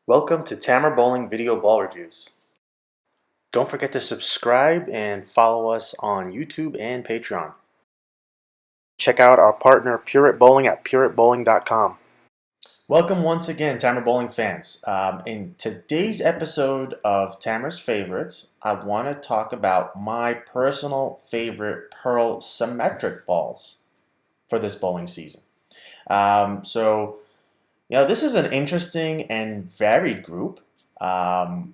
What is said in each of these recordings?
Welcome to Tamer Bowling Video Ball Reviews. Don't forget to subscribe and follow us on YouTube and Patreon. Check out our partner Pureit Bowling at pureitbowling.com. Welcome once again, Tamer Bowling fans. In today's episode of Tamer's Favorites, I want to talk about my personal favorite Pearl Symmetric balls for this bowling season. This is an interesting and varied group. A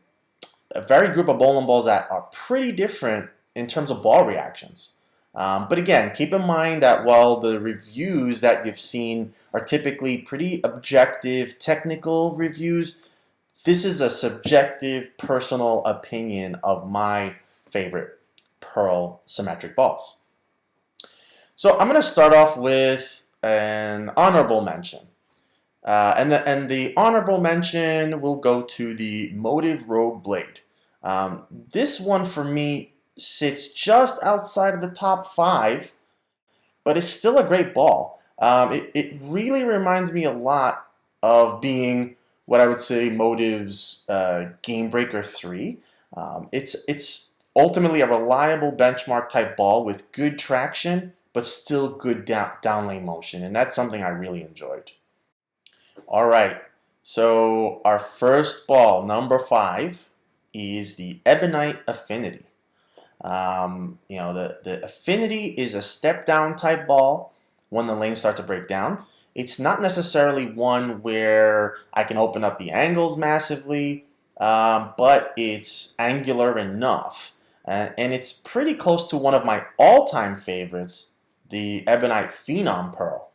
varied group of bowling balls that are pretty different in terms of ball reactions. But again, keep in mind that while the reviews that you've seen are typically pretty objective, technical reviews, this is a subjective, personal opinion of my favorite Pearl Symmetric balls. So I'm going to start off with an honorable mention. And the honorable mention will go to the Motive Rogue Blade. This one for me sits just outside of the top 5, but it's still a great ball. It really reminds me a lot of being what I would say Motive's Game Breaker 3. It's ultimately a reliable benchmark type ball with good traction, but still good down lane motion, and that's something I really enjoyed. All right, so our first ball, number 5, is the Ebonite Affinity. The Affinity is a step down type ball when the lanes start to break down. It's not necessarily one where I can open up the angles massively, but it's angular enough. And it's pretty close to one of my all-time favorites, the Ebonite Phenom Pearl.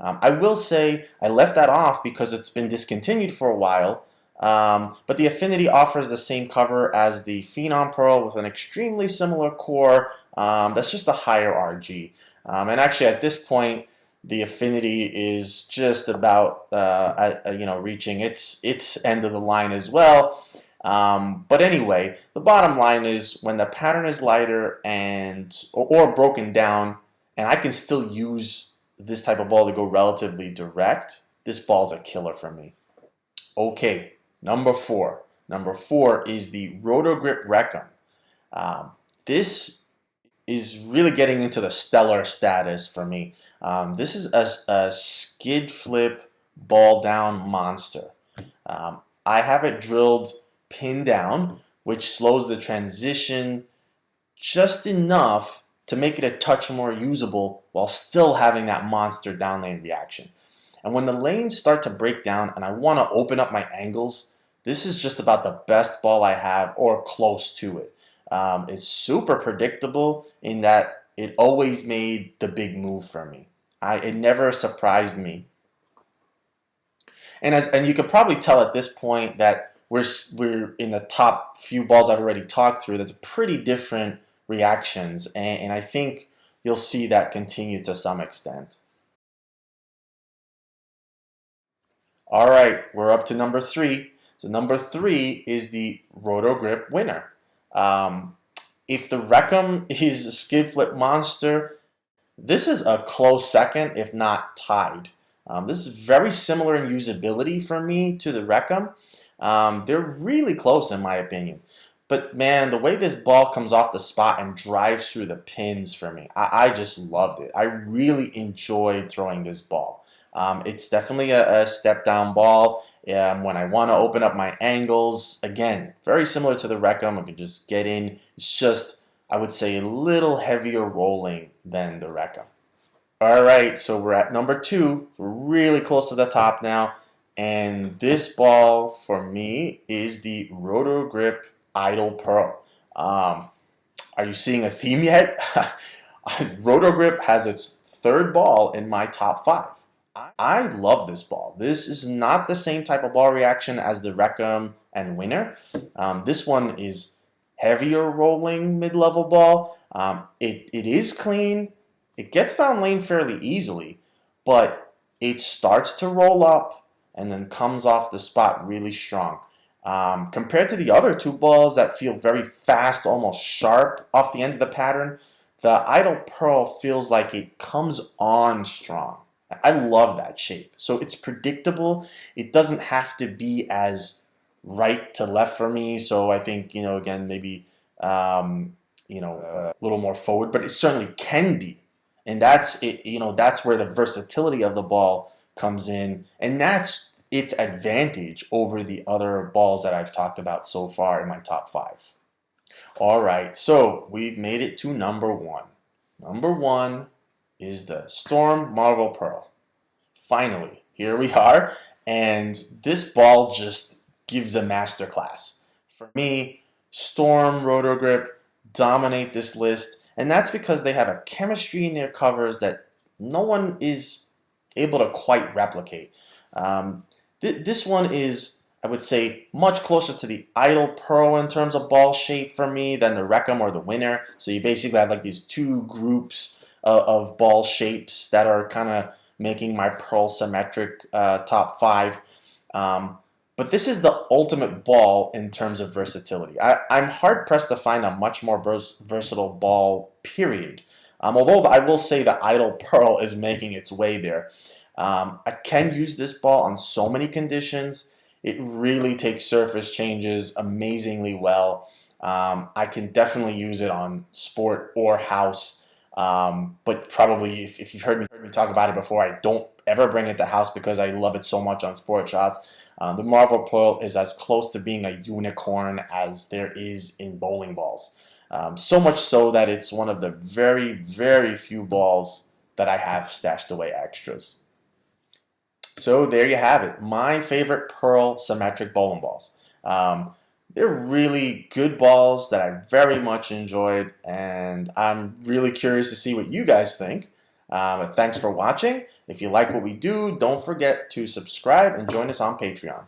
I will say I left that off because it's been discontinued for a while, but the Affinity offers the same cover as the Phenom Pearl with an extremely similar core. That's just a higher RG. And actually at this point, the Affinity is just about reaching its end of the line as well. But anyway, the bottom line is when the pattern is lighter or broken down, and I can still use this type of ball to go relatively direct, this ball's a killer for me. Okay, number 4. Number 4 is the Roto Grip Recum. This is really getting into the stellar status for me. This is a skid flip ball down monster. I have it drilled pin down, which slows the transition just enough to make it a touch more usable while still having that monster down lane reaction. And when the lanes start to break down and I want to open up my angles, this is just about the best ball I have or close to it. It's super predictable in that it always made the big move for me. It never surprised me. And you could probably tell at this point that we're in the top few balls I've already talked through. That's pretty different reactions, and I think you'll see that continue to some extent. All right, we're up to number 3. So number 3 is the Roto Grip Winner. If the Recum is a skid flip monster, this is a close second, if not tied. This is very similar in usability for me to the Recum. They're really close in my opinion. But man, the way this ball comes off the spot and drives through the pins for me, I just loved it. I really enjoyed throwing this ball. It's definitely a step down ball. When I want to open up my angles, again, very similar to the Recum, I can just get in. It's just, I would say, a little heavier rolling than the Recum. All right, so we're at number 2. We're really close to the top now. And this ball, for me, is the Roto Grip Idle Pearl. Are you seeing a theme yet? Roto Grip has its 3rd ball in my top 5. I love this ball. This is not the same type of ball reaction as the Recum and Winner. This one is heavier rolling mid-level ball. It is clean. It gets down lane fairly easily, but it starts to roll up and then comes off the spot really strong. Compared to the other 2 balls that feel very fast, almost sharp off the end of the pattern, the Idle Pearl feels like it comes on strong. I love that shape. So it's predictable. It doesn't have to be as right to left for me. So I think, again, maybe, a little more forward, but it certainly can be. And that's it, that's where the versatility of the ball comes in. And that's its advantage over the other balls that I've talked about so far in my top 5. All right, so we've made it to number 1. Number 1 is the Storm Marvel Pearl. Finally, here we are, and this ball just gives a masterclass. For me, Storm, Roto Grip dominate this list, and that's because they have a chemistry in their covers that no one is able to quite replicate. This one is, I would say, much closer to the Idol Pearl in terms of ball shape for me than the Wreckham or the Winner. So you basically have like these two groups of ball shapes that are kind of making my Pearl Symmetric top 5. But this is the ultimate ball in terms of versatility. I'm hard-pressed to find a much more versatile ball, period. Although I will say the Idol Pearl is making its way there. I can use this ball on so many conditions. It really takes surface changes amazingly well. I can definitely use it on sport or house. But probably if you've heard me talk about it before, I don't ever bring it to house because I love it so much on sport shots. The Marvel Pearl is as close to being a unicorn as there is in bowling balls. So much so that it's one of the very, very few balls that I have stashed away extras. So there you have it, my favorite Pearl Symmetric bowling balls. They're really good balls that I very much enjoyed, and I'm really curious to see what you guys think. Thanks for watching. If you like what we do, don't forget to subscribe and join us on Patreon.